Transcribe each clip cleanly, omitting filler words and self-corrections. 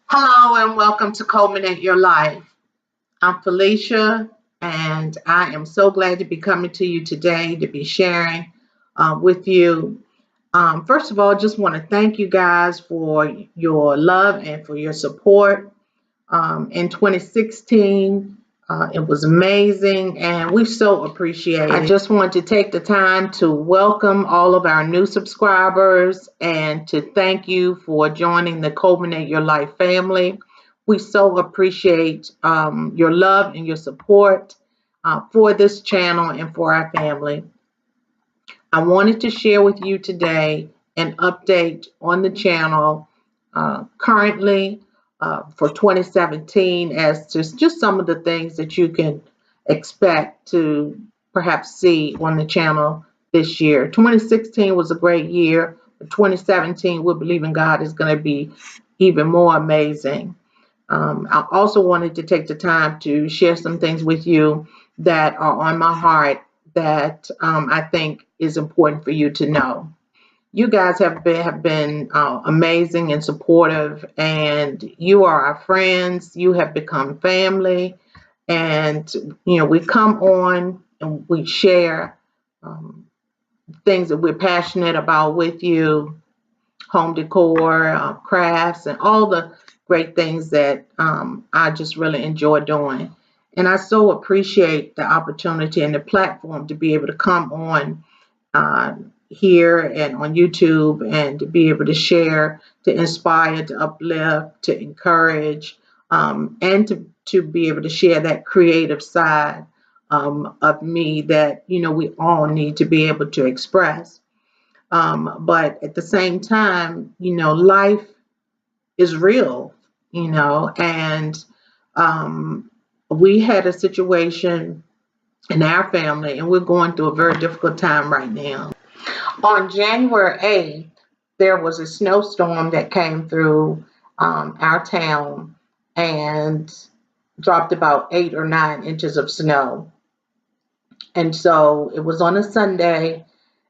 Hello and welcome to Culminate Your Life. I'm Felicia, and I am so glad to be coming to you today to be sharing with you. First of all, I just want to thank you guys for your love and for your support. In 2016, it was amazing, and we so appreciate it. I just want to take the time to welcome all of our new subscribers and to thank you for joining the Culminate Your Life family. We so appreciate your love and your support for this channel and for our family. I wanted to share with you today an update on the channel currently for 2017 as to just some of the things that you can expect to perhaps see on the channel this year. 2016 was a great year, but 2017 we believe in God is going to be even more amazing. I also wanted to take the time to share some things with you that are on my heart that I think is important for you to know. You guys have been amazing and supportive, and you are our friends. You have become family, and we come on and we share things that we're passionate about with you, home decor, crafts, and all the great things that I just really enjoy doing. And I so appreciate the opportunity and the platform to be able to come on uh, here and on YouTube and to be able to share, to inspire, to uplift, to encourage, and to be able to share that creative side of me that we all need to be able to express. But at the same time, life is real, and we had a situation in our family, and we're going through a very difficult time right now. On January 8th, there was a snowstorm that came through our town and dropped about 8 or 9 inches of snow. And so it was on a Sunday,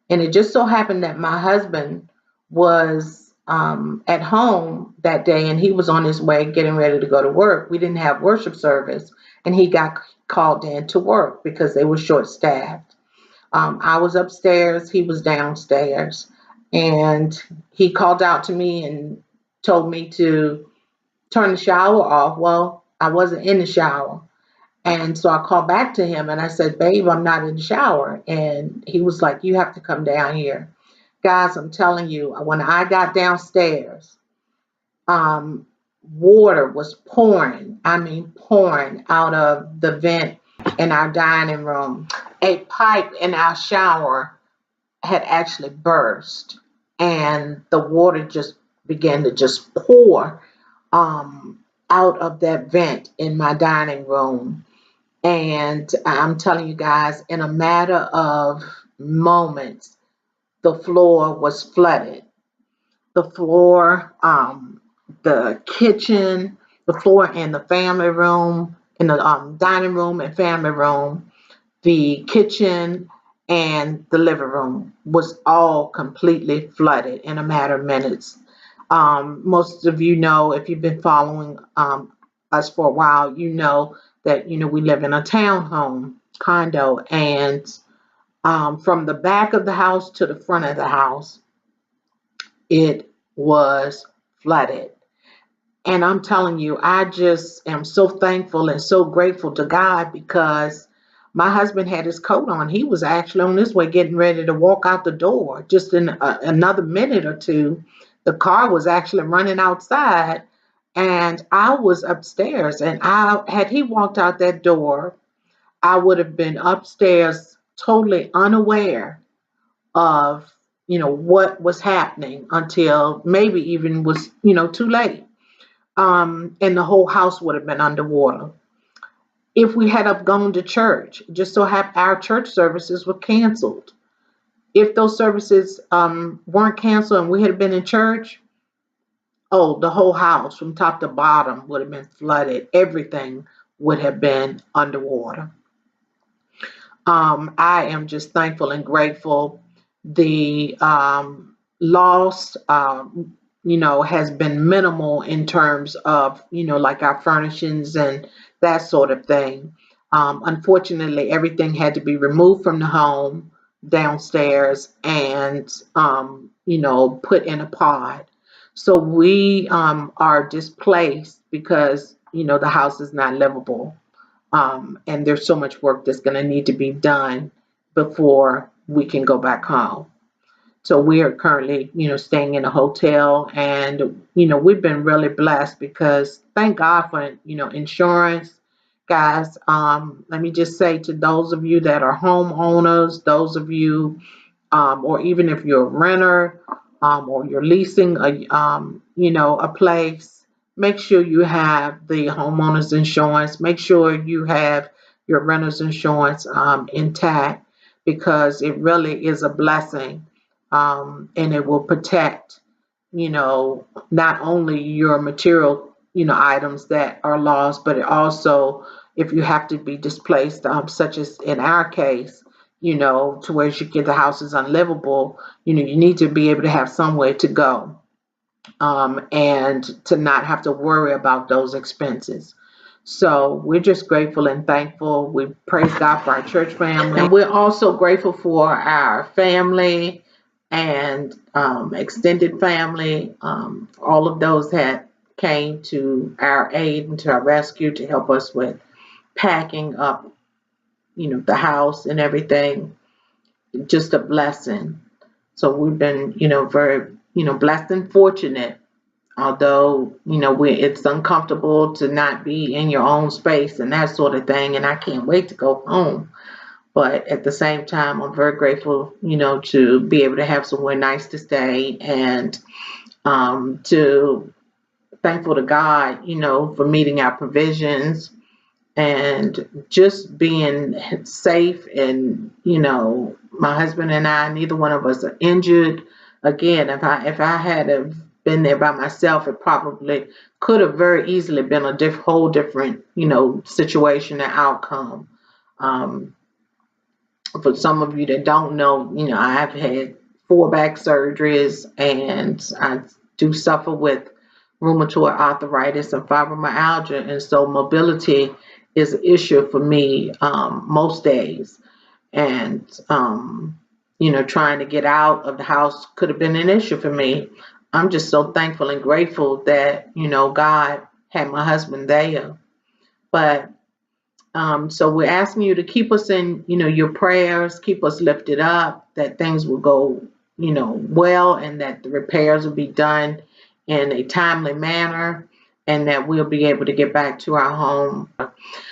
and it just so happened that my husband was at home that day and he was on his way getting ready to go to work. We didn't have worship service, and he got called in to work because they were short staffed. I was upstairs, he was downstairs, and he called out to me and told me to turn the shower off. Well, I wasn't in the shower. And so I called back to him and I said, "Babe, I'm not in the shower." And he was like, "You have to come down here." Guys, I'm telling you, when I got downstairs, um, water was pouring, I mean, pouring out of the vent in our dining room. A pipe in our shower had actually burst, and the water just began to just pour out of that vent in my dining room. And I'm telling you guys, in a matter of moments, the floor was flooded. The floor, the kitchen, the floor in the family room, in the dining room and family room, the kitchen, and the living room was all completely flooded in a matter of minutes. Most of you know, if you've been following us for a while, you know that we live in a townhome condo, and from the back of the house to the front of the house, it was flooded. And I'm telling you, I just am so thankful and so grateful to God because my husband had his coat on. He was actually on his way getting ready to walk out the door. Just in another minute or two, the car was actually running outside, and I was upstairs. And had he walked out that door, I would have been upstairs totally unaware of what was happening until maybe even was too late, and the whole house would have been underwater. If we had have gone to church, just so have our church services were canceled. If those services weren't canceled and we had been in church, oh, the whole house from top to bottom would have been flooded. Everything would have been underwater. I am just thankful and grateful. The loss, has been minimal in terms of, like our furnishings and that sort of thing. Unfortunately, everything had to be removed from the home downstairs and, put in a pod. So we are displaced because, the house is not livable. And there's so much work that's going to need to be done before we can go back home. So we are currently, staying in a hotel, and we've been really blessed because thank God for insurance, guys. Let me just say to those of you that are homeowners, those of you, or even if you're a renter, or you're leasing a place, make sure you have the homeowner's insurance. Make sure you have your renter's insurance intact, because it really is a blessing, and it will protect, not only your material, items that are lost, but it also, if you have to be displaced, such as in our case, to where you get the house is unlivable, you need to be able to have somewhere to go, and to not have to worry about those expenses. So we're just grateful and thankful. We praise God for our church family. And we're also grateful for our family and extended family, all of those that came to our aid and to our rescue to help us with packing up, the house and everything. Just a blessing. So we've been, very, blessed and fortunate. Although, it's uncomfortable to not be in your own space and that sort of thing. And I can't wait to go home. But at the same time, I'm very grateful, to be able to have somewhere nice to stay, and to thankful to God, for meeting our provisions and just being safe. And, my husband and I, neither one of us are injured. Again, if I had have been there by myself, it probably could have very easily been a whole different, situation and outcome. For some of you that don't know, I've had 4 back surgeries, and I do suffer with rheumatoid arthritis and fibromyalgia, and so mobility is an issue for me most days. And trying to get out of the house could have been an issue for me. I'm just so thankful and grateful that God had my husband there. But so we're asking you to keep us in, your prayers, keep us lifted up, that things will go, well, and that the repairs will be done in a timely manner, and that we'll be able to get back to our home.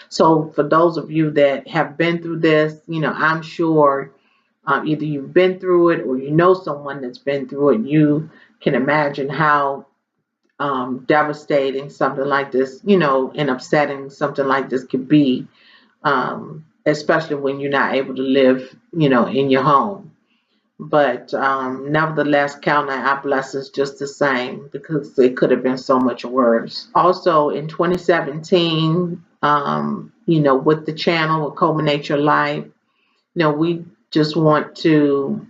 So for those of you that have been through this, I'm sure either you've been through it or someone that's been through it, you can imagine how devastating something like this, and upsetting something like this could be, especially when you're not able to live, in your home. But nevertheless, counting our blessings just the same, because it could have been so much worse. Also, in 2017, with the channel, with Culminate Your Life, we just want to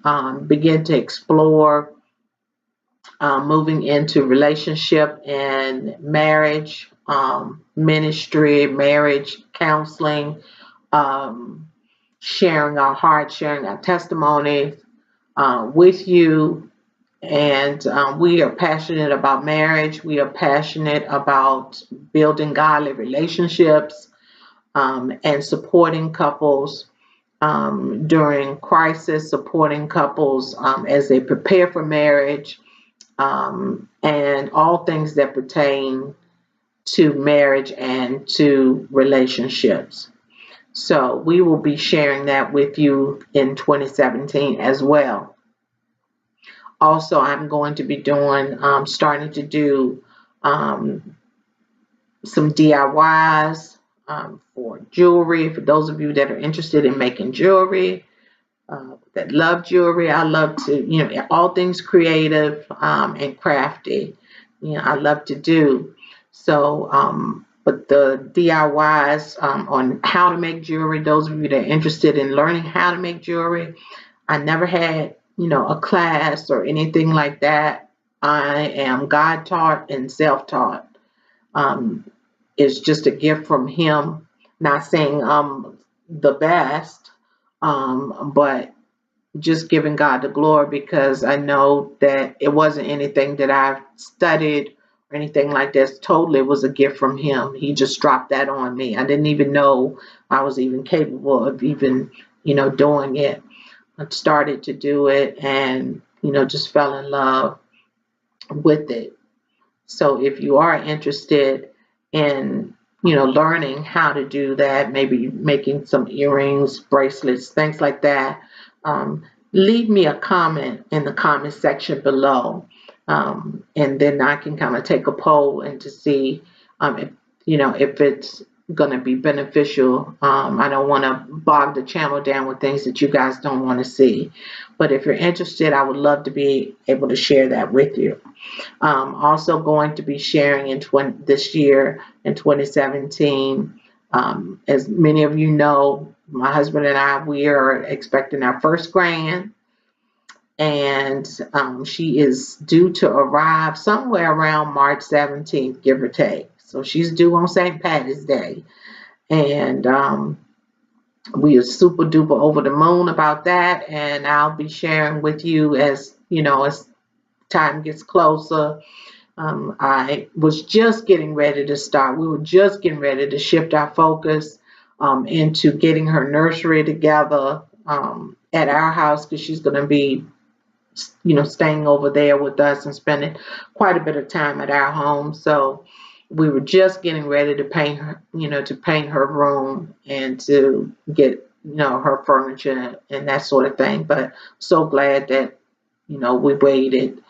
begin to explore moving into relationship and marriage, ministry, marriage counseling, sharing our hearts, sharing our testimonies with you. And we are passionate about marriage. We are passionate about building godly relationships, and supporting couples during crisis, supporting couples as they prepare for marriage, and all things that pertain to marriage and to relationships. So we will be sharing that with you in 2017 as well. Also, I'm going to be starting to do some DIYs for jewelry. For those of you that are interested in making jewelry, that love jewelry, I love to, all things creative and crafty, I love to do. So, but the DIYs on how to make jewelry, those of you that are interested in learning how to make jewelry, I never had, a class or anything like that I am God taught and self taught. It's just a gift from Him. Not saying I'm the best, but just giving God the glory, because I know that it wasn't anything that I've studied or anything like this. Totally, it was a gift from Him. He just dropped that on me. I didn't even know I was even capable of even, doing it. I started to do it and, just fell in love with it. So if you are interested in, learning how to do that, maybe making some earrings, bracelets, things like that, leave me a comment in the comment section below. And then I can kind of take a poll and to see if, if it's going to be beneficial. I don't want to bog the channel down with things that you guys don't want to see. But if you're interested, I would love to be able to share that with you. Also going to be sharing in this year in 2017. As many of you know, my husband and I, we are expecting our first grand, and she is due to arrive somewhere around March 17th, give or take. So she's due on St. Patty's Day, and we are super duper over the moon about that, and I'll be sharing with you as as time gets closer. I was just getting ready to start. We were just getting ready to shift our focus into getting her nursery together at our house, because she's going to be, staying over there with us and spending quite a bit of time at our home. So we were just getting ready to paint her, to paint her room and to get, her furniture and that sort of thing. But so glad that, we waited.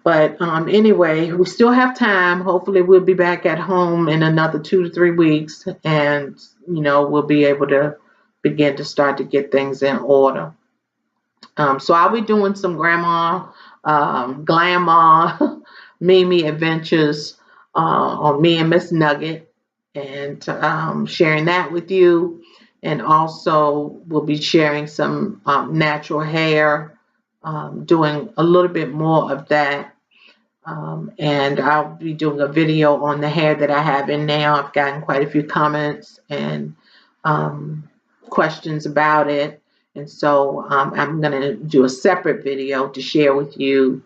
But anyway, we still have time. Hopefully we'll be back at home in another 2 to 3 weeks, and we'll be able to begin to start to get things in order. So I'll be doing some grandma, grandma, Mimi adventures on me and Miss Nugget, and sharing that with you. And also we'll be sharing some natural hair, doing a little bit more of that. And I'll be doing a video on the hair that I have in now. I've gotten quite a few comments and questions about it. And so I'm going to do a separate video to share with you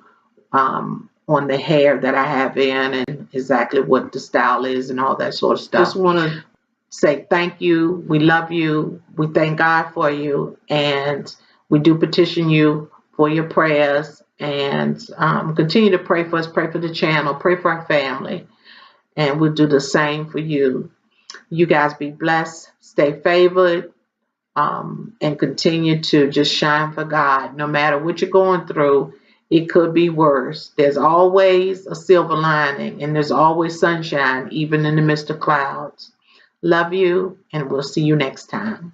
on the hair that I have in and exactly what the style is and all that sort of stuff. Just want to say thank you. We love you. We thank God for you. And we do petition you for your prayers. And continue to pray for us, pray for the channel, pray for our family. And we'll do the same for you. You guys be blessed, stay favored, and continue to just shine for God. No matter what you're going through, it could be worse. There's always a silver lining, and there's always sunshine, even in the midst of clouds. Love you, and we'll see you next time.